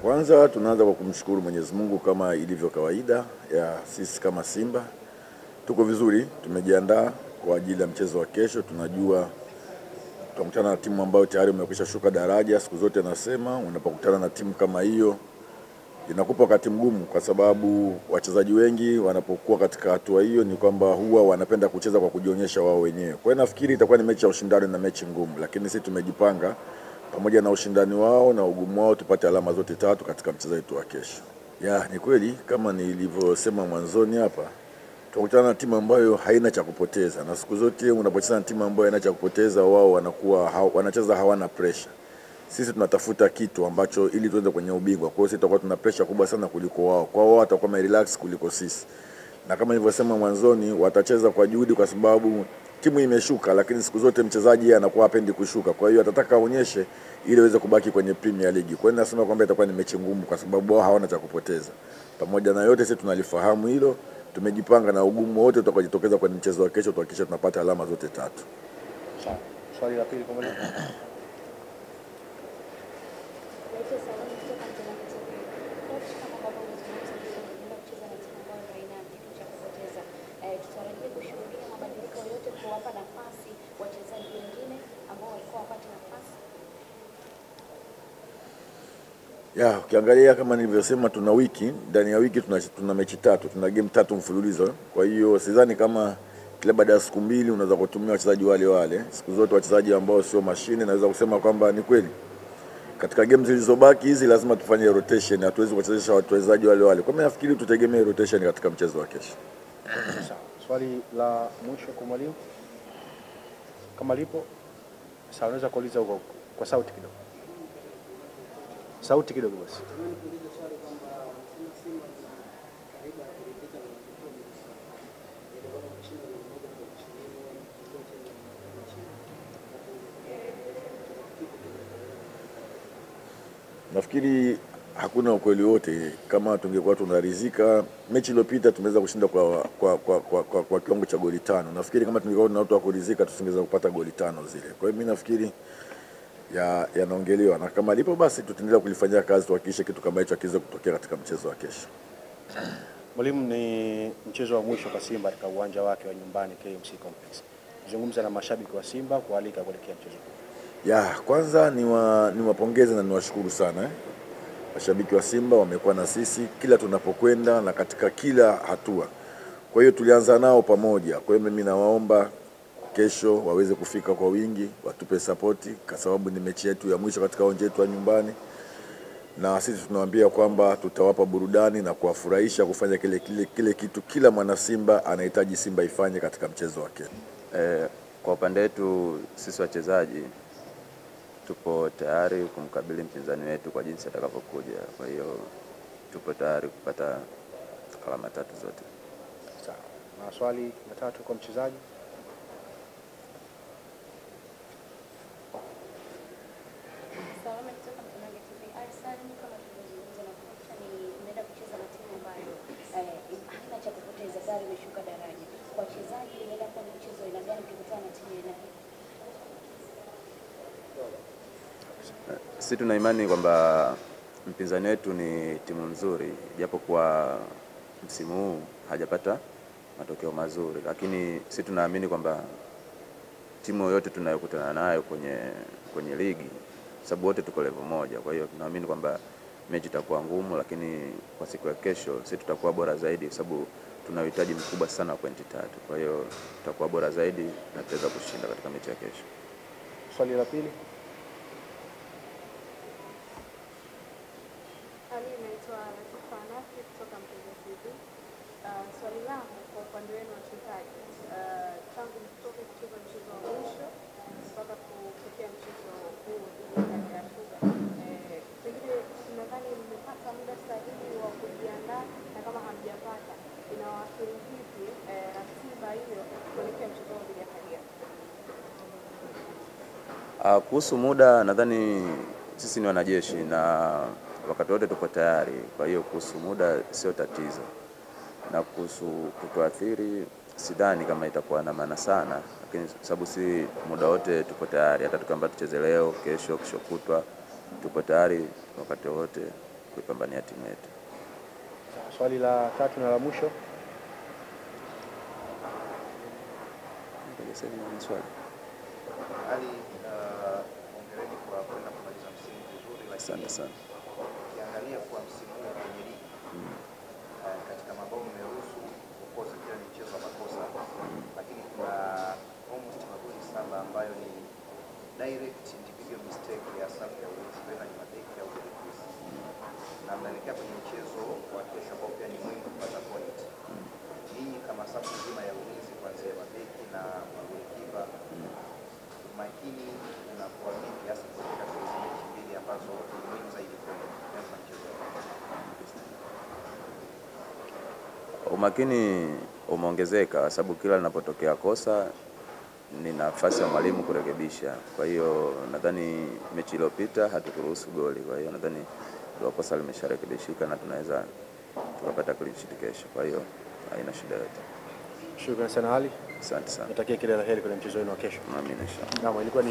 Kwanza tunaanza kwa kumshukuru Mwenyezi Mungu kama ilivyo kawaida ya sisi kama Simba. Tuko vizuri, tumejiandaa kwa ajili ya mchezo wa kesho. Tunajua tutakutana na timu ambayo tayari imekwisha shuka daraja. Siku zote nasema unapokutana na timu kama hiyo inakupa wakati mgumu, kwa sababu wachezaji wengi wanapokuwa katika hatua hiyo ni kwamba huwa wanapenda kucheza kwa kujionyesha wao wenyewe. Kwa hiyo nafikiri itakuwa ni mechi ya ushindani na mechi ngumu, lakini sisi tumejipanga pamoja na ushindani wao na ugumu wao tupate alama zote tatu katika mchezo wetu wa kesho. Ni kweli kama nilivyosema mwanzoni hapa, tunakutana na timu ambayo haina cha kupoteza, na siku zote unapocheza na timu ambayo haina cha kupoteza, wao wanacheza hawana pressure. Sisi tunatafuta kitu ambacho ili tuende kwenye ubingwa. Kwa hiyo sisi tutakuwa tuna pressure kubwa sana kuliko wao. Kwa wao watakuwa relax kuliko sisi. Na kama nilivyosema mwanzoni, watacheza kwa juhudi kwa sababu timu imeshuka, lakini siku zote mchezaji anakuwa hapendi kushuka. Kwa hiyo atataka aonyeshe ili aweze kubaki kwenye Premier League. Kwa hiyo nasema kwamba itakuwa ni mechi ngumu kwa sababu wao hawana cha kupoteza. Pamoja na yote sisi tunalifahamu hilo. Tumejipanga na ugumu wote utakojitokeza kwenye mchezo wa kesho tuhakikishe tunapata alama zote tatu. Sawa. Swali la pili kwa mwalimu. Ukiangalia kama nilivyosema, tuna wiki, ndani ya wiki tuna mechi tatu, tuna game tatu mfululizo. Kwa hiyo sidhani kama kila baada ya siku mbili unaweza kutumia wachezaji wale. Siku zote wachezaji ambao sio mashine, naweza kusema kwamba ni kweli katika game zilizobaki hizi lazima tufanye rotation, hatuwezi kuchezesha wachezaji wale. Kwa mimi nafikiri tutegemee rotation katika mchezo wa kesho. Sawa. Swali la mwisho kwa mwalimu. Kama lipo, sawa, unaweza kuuliza huko kwa sauti kidogo. Sauti kidogo basi. Nafikiri hakuna ukweli wote. Kama tungekuwa tunaridhika, mechi iliyopita tumeweza kushinda kwa kiwango cha goli 5. Nafikiri kama tungekuwa na watu wa kuridhika tusingeweza kupata goli 5 zile. Kwa hiyo mimi nafikiri yanaongelewa, na kama lipo basi tutaendelea kulifanyia kazi tuhakikishe kitu kama hicho kiweze kutokea katika mchezo wa kesho. Mwalimu, ni mchezo wa mwisho kwa Simba katika uwanja wake wa nyumbani KMC Complex. Zungumza na mashabiki wa Simba kualika kuelekea mchezo huu. Kwanza niwapongeze na niwashukuru sana. Mashabiki wa Simba wamekuwa na sisi kila tunapokwenda na katika kila hatua. Kwa hiyo tulianza nao pamoja. Kwa hiyo mimi nawaomba kesho waweze kufika kwa wingi, watupe support kwa sababu ni mechi yetu ya mwisho katika uwanja wetu wa nyumbani. Na sisi tunawaambia kwamba tutawapa burudani na kuwafurahisha kufanya kile kitu kila mwana Simba anahitaji Simba ifanye katika mchezo wake. Kwa upande wetu sisi wachezaji tupo tayari kumkabili mpinzani wetu kwa jinsi atakavyokuja. Kwa hiyo tupo tayari kupata alama tatu zote. Sawa. Na swali la tatu kwa mchezaji. Sisi tuna imani kwamba mpinzani wetu ni timu nzuri, japo kwa msimu huu hajapata matokeo mazuri, lakini sisi tunaamini kwamba timu yote tunayokutana nayo kwenye ligi, sababu wote tuko level moja, kwa hiyo tunaamini kwamba mechi itakuwa ngumu, lakini kwa siku ya kesho sisi tutakuwa bora zaidi sababu tuna uhitaji mkubwa sana wa pointi 3. Kwa hiyo tutakuwa bora zaidi na tutaweza kushinda katika mechi ya kesho. Swali la pili. Swali langu kwa upande wenu wachezaji, tangu mtoke kucheza mchezo wa mwisho mpaka kufikia mchezo huu dhidi ya Sugar, pengine nadhani mmepata muda sahihi wa kujiandaa, na kama hamjapata inawaathiri vipi ratiba hiyo kuelekea mchezo dhidi ya Kagera? Kuhusu muda, nadhani sisi ni wanajeshi na wakati wote tuko tayari, kwa hiyo kuhusu muda sio tatizo. Na kuhusu kutuathiri sidhani kama itakuwa na maana sana, lakini sababu si muda wote tupo tayari, hata tukiamba tucheze leo, kesho kutwa tupo tayari wakati wote kuipambania timu yetu. Swali la tatu na la mwisho. Swali. Ali, hongereni kwa kwenda kumaliza msimu vizuri, Asante sana. Ukiangalia kwa msimu huu kwenye ligi katika mabao mmeruhusu, of course pia ni mchezo wa makosa, lakini kuna almost magoli 7 ambayo ni direct individual mistake ya safu ya ulinzi, whether ni mabeki au goalkeeper. Na mnaelekea kwenye mchezo wa kesho ambao pia ni muhimu kupata point. Ninyi kama safu nzima ya ulinzi kuanzia mabeki na goalkeeper, makini unakuwa vipi hasa katika hizo mechi mbili ambazo ni muhimu zaidi kwa mchezo? Umakini umeongezeka sababu kila linapotokea kosa ni nafasi ya mwalimu kurekebisha. Kwa hiyo nadhani mechi iliyopita hatukuruhusu goli. Kwa hiyo nadhani ndio kosa limesharekebishika na tunaweza tukapata clean sheet kesho. Kwa hiyo haina shida yote. Shukrani sana Ali. Asante sana. Natakia kila la heri kwenye mchezo wenu wa kesho. Amina inshallah. Naam, ilikuwa ni